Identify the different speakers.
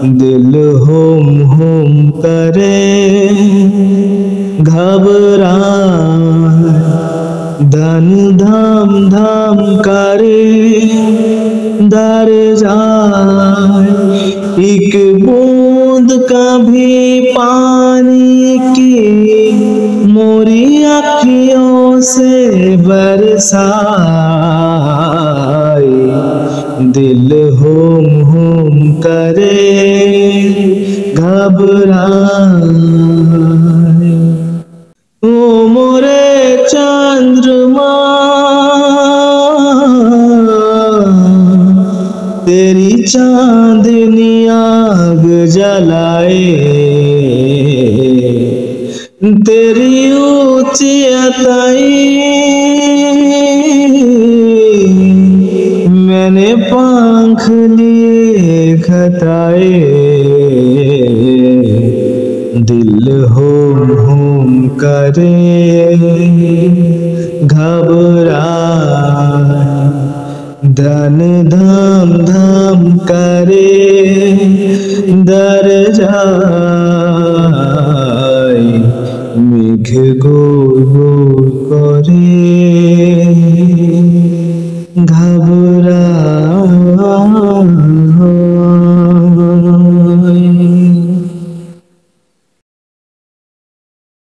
Speaker 1: दिल home home करे घबराए, धन धाम धाम करे डर जाए। एक बूंद कभी पानी की मोरी अखियों से बरसाए, दिल होम होम करे घबराए। ओ मोरे चंद्रमा तेरी चांदनी आग जलाए, तेरी ऊंची अताई मैंने पंख लिए खताए, दिल होम होम करे घबराए, धन धाम धाम करे डर जाए। मेघ गोल गोल करे घबराए।